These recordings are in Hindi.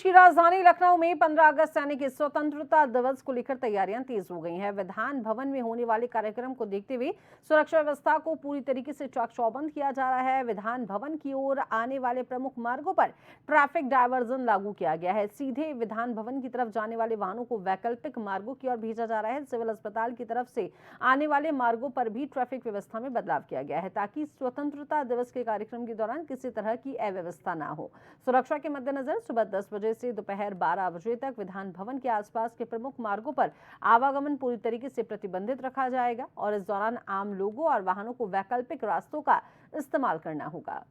की राजधानी लखनऊ में 15 अगस्त यानी कि स्वतंत्रता दिवस को लेकर तैयारियां तेज हो गई हैं। विधान भवन में होने वाले कार्यक्रम को देखते हुए सुरक्षा व्यवस्था को पूरी तरीके से चाक चौबंद किया जा रहा है। विधान भवन की ओर आने वाले प्रमुख मार्गों पर ट्रैफिक डायवर्जन लागू किया गया है। सीधे विधान भवन की तरफ जाने वाले वाहनों को वैकल्पिक मार्गों की ओर भेजा जा रहा है। सिविल अस्पताल की तरफ से आने वाले मार्गों पर भी ट्रैफिक व्यवस्था में बदलाव किया गया है ताकि स्वतंत्रता दिवस के कार्यक्रम के दौरान किसी तरह की अव्यवस्था न हो। सुरक्षा के मद्देनजर सुबह 10 बजे से दोपहर 12 बजे तक विधान भवन के आसपास के प्रमुख मार्गों पर आवागमन पूरी तरीके से प्रतिबंधित रखा जाएगा और इस दौरान आम लोगों और वाहनों को वैकल्पिक रास्तों का इस्तेमाल करना होगा।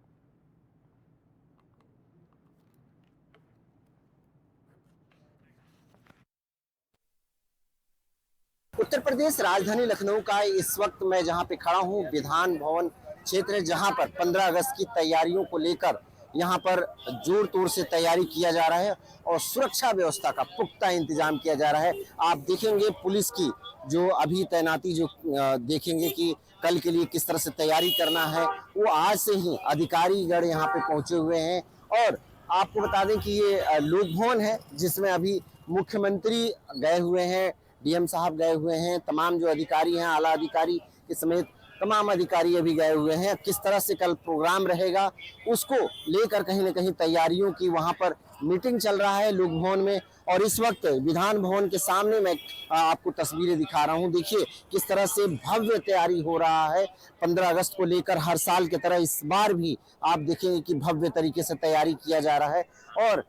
उत्तर प्रदेश राजधानी लखनऊ का इस वक्त मैं जहां पे खड़ा हूं विधान भवन क्षेत्र है, जहां पर 15 अगस्त की तैयारियों को लेकर यहां पर जोर तोड़ से तैयारी किया जा रहा है और सुरक्षा व्यवस्था का पुख्ता इंतजाम किया जा रहा है। आप देखेंगे पुलिस की जो अभी तैनाती जो देखेंगे कि कल के लिए किस तरह से तैयारी करना है, वो आज से ही अधिकारीगण यहाँ पे पहुंचे हुए हैं। और आपको बता दें कि ये लोक भवन है जिसमें अभी मुख्यमंत्री गए हुए हैं, डीएम साहब गए हुए हैं, तमाम जो अधिकारी हैं आला अधिकारी के समेत तमाम अधिकारी अभी गए हुए हैं। किस तरह से कल प्रोग्राम रहेगा उसको लेकर कहीं ना कहीं तैयारियों की वहां पर मीटिंग चल रहा है लोक भवन में। और इस वक्त विधान भवन के सामने मैं आपको तस्वीरें दिखा रहा हूं। देखिए किस तरह से भव्य तैयारी हो रहा है 15 अगस्त को लेकर। हर साल की तरह इस बार भी आप देखेंगे कि भव्य तरीके से तैयारी किया जा रहा है और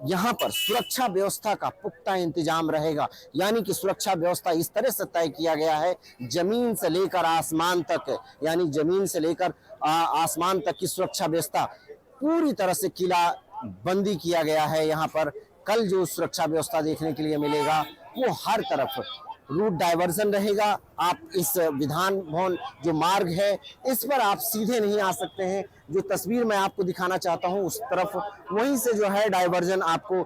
यहाँ पर सुरक्षा व्यवस्था का पुख्ता इंतजाम रहेगा। यानी कि सुरक्षा व्यवस्था इस तरह से तय किया गया है, जमीन से लेकर आसमान तक, यानी जमीन से लेकर आसमान तक की सुरक्षा व्यवस्था पूरी तरह से किला बंदी किया गया है। यहाँ पर कल जो सुरक्षा व्यवस्था देखने के लिए मिलेगा वो हर तरफ रूट डाइवर्जन रहेगा। आप इस विधान भवन जो मार्ग है इस पर आप सीधे नहीं आ सकते हैं। जो तस्वीर मैं आपको दिखाना चाहता हूं उस तरफ वहीं से जो है डाइवर्जन आपको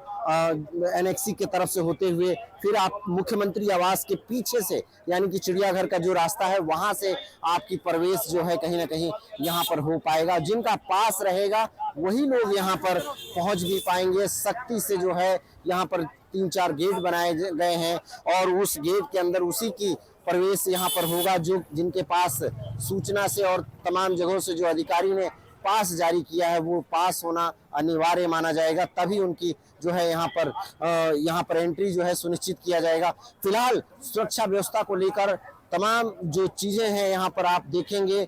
एनेक्सी की तरफ से होते हुए फिर आप मुख्यमंत्री आवास के पीछे से यानी कि चिड़ियाघर का जो रास्ता है वहां से आपकी प्रवेश जो है कहीं ना कहीं यहाँ पर हो पाएगा। जिनका पास रहेगा वही लोग यहाँ पर पहुंच भी पाएंगे। सख्ती से जो है यहाँ पर 3-4 गेट बनाए गए हैं और उस गेट के अंदर उसी की प्रवेश यहाँ पर होगा जो जिनके पास सूचना से और तमाम जगहों से जो अधिकारी ने पास जारी किया है वो पास होना अनिवार्य माना जाएगा, तभी उनकी जो है यहाँ पर एंट्री जो है सुनिश्चित किया जाएगा। फिलहाल सुरक्षा व्यवस्था को लेकर तमाम जो चीजें हैं यहाँ पर आप देखेंगे,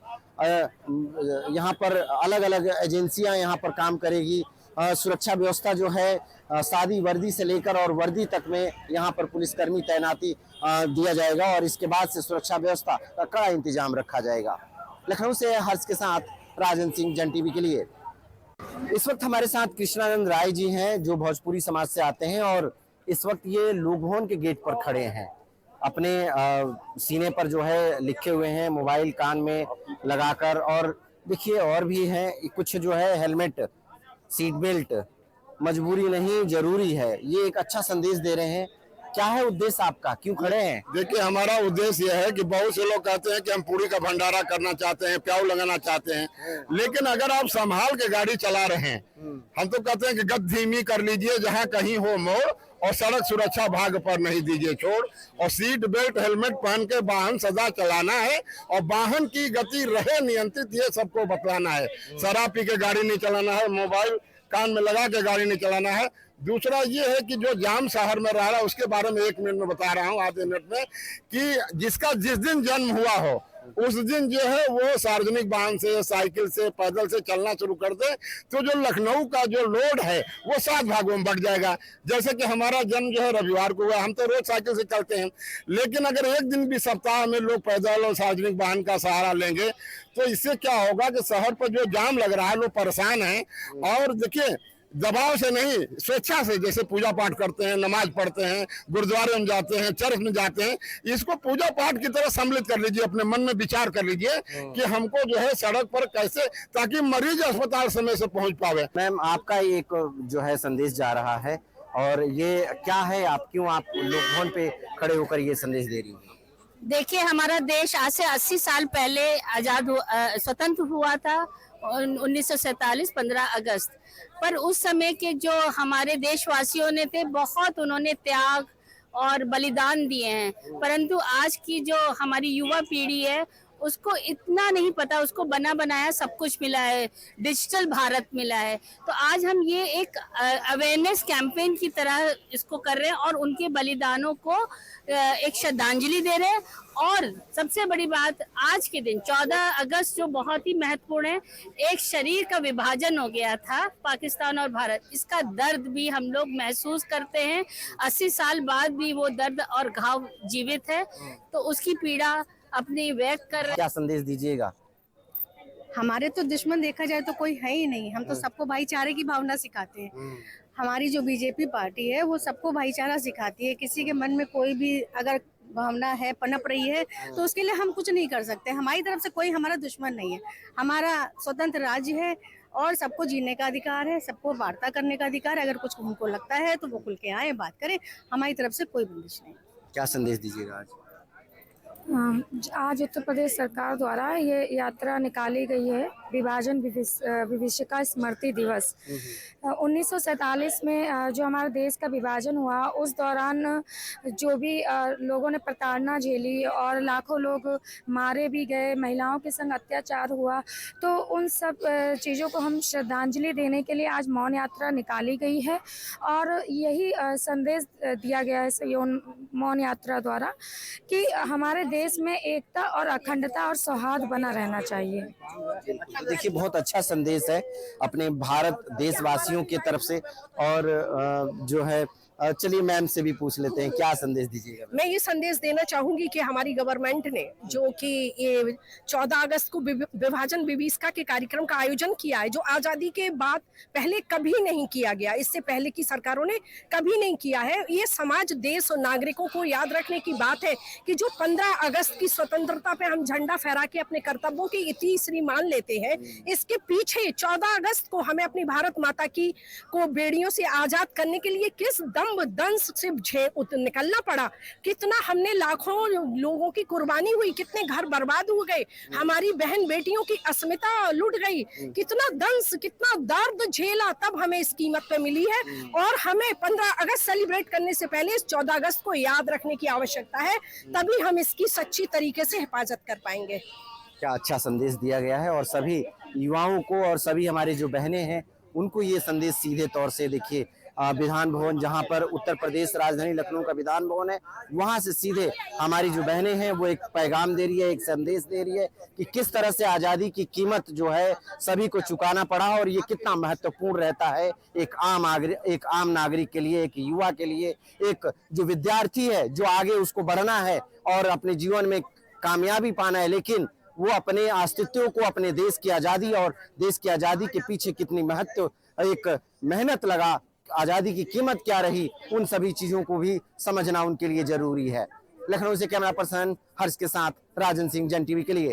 यहाँ पर अलग अलग एजेंसियां यहाँ पर काम करेगी। सुरक्षा व्यवस्था जो है सादी वर्दी से लेकर और वर्दी तक में यहाँ पर पुलिसकर्मी तैनाती दिया जाएगा और इसके बाद से सुरक्षा व्यवस्था का कड़ा इंतजाम रखा जाएगा। लखनऊ से हर्ष के साथ राजन सिंह, जन टीवी के लिए। इस वक्त हमारे साथ कृष्णानंद राय जी हैं जो भोजपुरी समाज से आते हैं और इस वक्त ये लोक भवन के गेट पर खड़े हैं। अपने सीने पर जो है लिखे हुए हैं, मोबाइल कान में लगाकर, और देखिए और भी हैं कुछ जो है हेलमेट, सीट बेल्ट मजबूरी नहीं जरूरी है, ये एक अच्छा संदेश दे रहे हैं। क्या है उद्देश्य आपका, क्यों खड़े हैं? देखिए हमारा उद्देश्य यह है कि बहुत से लोग कहते हैं कि हम पूरी का भंडारा करना चाहते हैं, प्याऊ लगाना चाहते हैं, लेकिन अगर आप संभाल के गाड़ी चला रहे हैं, हम तो कहते हैं कि गति धीमी कर लीजिए जहां कहीं हो मोड़, और सड़क सुरक्षा भाग पर नहीं दीजिए छोड़, और सीट बेल्ट हेलमेट पहन के वाहन सदा चलाना है और वाहन की गति रहे नियंत्रित, ये सबको बतलाना है। शराब पी के गाड़ी नहीं चलाना है, मोबाइल कान में लगा के गाड़ी नहीं चलाना है। दूसरा ये है कि जो जाम शहर में रह रहा है उसके बारे में 1 मिनट में बता रहा हूँ, आधे मिनट में, कि जिसका जिस दिन जन्म हुआ हो उस दिन जो है वो सार्वजनिक वाहन से, साइकिल से, पैदल से चलना शुरू कर दे तो जो लखनऊ का जो लोड है वो 7 भागों में बढ़ जाएगा। जैसे कि हमारा जन्म जो है रविवार को हुआ, हम तो रोज साइकिल से चलते हैं, लेकिन अगर एक दिन भी सप्ताह में लोग पैदल और सार्वजनिक वाहन का सहारा लेंगे तो इससे क्या होगा कि शहर पर जो जाम लग रहा है लोग परेशान हैं। और देखिए दबाव से नहीं, स्वेच्छा से, जैसे पूजा पाठ करते हैं, नमाज पढ़ते हैं, गुरुद्वारे में जाते हैं, चर्च में जाते हैं, इसको पूजा पाठ की तरह सम्मिलित कर लीजिए, अपने मन में विचार कर लीजिए कि हमको जो है सड़क पर कैसे, ताकि मरीज अस्पताल समय से पहुंच पावे। मैम आपका एक जो है संदेश जा रहा है और ये क्या है, आप क्यों आप लोक भवन पे खड़े होकर ये संदेश दे रही हैं? देखिए हमारा देश आज से 80 साल पहले स्वतंत्र हुआ था 1947 15 अगस्त। पर उस समय के जो हमारे देशवासियों ने थे, बहुत उन्होंने त्याग और बलिदान दिए हैं, परंतु आज की जो हमारी युवा पीढ़ी है उसको इतना नहीं पता। उसको बना बनाया सब कुछ मिला है, डिजिटल भारत मिला है। तो आज हम ये एक अवेयरनेस कैंपेन की तरह इसको कर रहे हैं और उनके बलिदानों को एक श्रद्धांजलि दे रहे हैं। और सबसे बड़ी बात, आज के दिन 14 अगस्त जो बहुत ही महत्वपूर्ण है, एक शरीर का विभाजन हो गया था पाकिस्तान और भारत, इसका दर्द भी हम लोग महसूस करते हैं। 80 साल बाद भी वो दर्द और घाव जीवित है, तो उसकी पीड़ा अपनी व्यक्त कर रहे हैं। क्या संदेश दीजिएगा? हमारे तो दुश्मन देखा जाए तो कोई है ही नहीं। हम तो सबको भाईचारे की भावना सिखाते हैं। हमारी जो बीजेपी पार्टी है वो सबको भाईचारा सिखाती है। किसी के मन में कोई भी अगर भावना है, पनप रही है, तो उसके लिए हम कुछ नहीं कर सकते। हमारी तरफ से कोई हमारा दुश्मन नहीं है। हमारा स्वतंत्र राज्य है और सबको जीने का अधिकार है, सबको वार्ता करने का अधिकार है। अगर कुछ उनको लगता है तो वो खुल के आए, बात करें। हमारी तरफ से कोई बंदिश नहीं। क्या संदेश दीजिएगा आज? आज उत्तर प्रदेश सरकार द्वारा ये यात्रा निकाली गई है, विभाजन विभीषिका स्मृति दिवस। 1947 में जो हमारे देश का विभाजन हुआ, उस दौरान जो भी लोगों ने प्रताड़ना झेली और लाखों लोग मारे भी गए, महिलाओं के संग अत्याचार हुआ, तो उन सब चीज़ों को हम श्रद्धांजलि देने के लिए आज मौन यात्रा निकाली गई है। और यही संदेश दिया गया है मौन यात्रा द्वारा कि हमारे देश में एकता और अखंडता और सौहार्द बना रहना चाहिए। तो देखिए, बहुत अच्छा संदेश है अपने भारत देशवासियों की तरफ से। और जो है, चलिए मैम से भी पूछ लेते हैं, क्या संदेश दीजिएगा? मैं ये संदेश देना चाहूंगी कि हमारी गवर्नमेंट ने जो कि ये 14 अगस्त को विभाजन विभीषिका के कार्यक्रम का आयोजन किया है, जो आजादी के बाद पहले कभी नहीं किया गया, इससे पहले की सरकारों ने कभी नहीं किया है। ये समाज, देश और नागरिकों को याद रखने की बात है कि जो 15 अगस्त की स्वतंत्रता पे हम झंडा फहरा के अपने कर्तव्यों की इतिश्री मान लेते हैं, इसके पीछे 14 अगस्त को हमें अपनी भारत माता की को बेड़ियों से आजाद करने के लिए किस दंश से निकलना पड़ा, कितना हमने लाखों लोगों की कुर्बानी हुई, कितने घर बर्बाद हो गए, हमारी बहन बेटियों की अस्मिता लुट गई, कितना दंश, कितना दर्द झेला, तब हमें इस कीमत पे मिली है। और हमें 15 अगस्त सेलिब्रेट करने से पहले इस 14 अगस्त को याद रखने की आवश्यकता है, तभी हम इसकी सच्ची तरीके से हिफाजत कर पाएंगे। क्या अच्छा संदेश दिया गया है। और सभी युवाओं को और सभी हमारे जो बहनें हैं उनको ये संदेश सीधे तौर से, देखिए विधान भवन, जहां पर उत्तर प्रदेश राजधानी लखनऊ का विधान भवन है, वहां से सीधे हमारी जो बहनें हैं वो एक पैगाम दे रही है, एक संदेश दे रही है कि किस तरह से आज़ादी की कीमत जो है सभी को चुकाना पड़ा और ये कितना महत्वपूर्ण रहता है एक आम नागरिक के लिए, एक युवा के लिए, एक जो विद्यार्थी है जो आगे उसको बढ़ना है और अपने जीवन में कामयाबी पाना है, लेकिन वो अपने अस्तित्व को, अपने देश की आज़ादी और देश की आज़ादी के पीछे कितनी एक मेहनत लगा, आज़ादी की कीमत क्या रही, उन सभी चीज़ों को भी समझना उनके लिए जरूरी है। लखनऊ से कैमरा पर्सन हर्ष के साथ राजन सिंह, जन टीवी के लिए।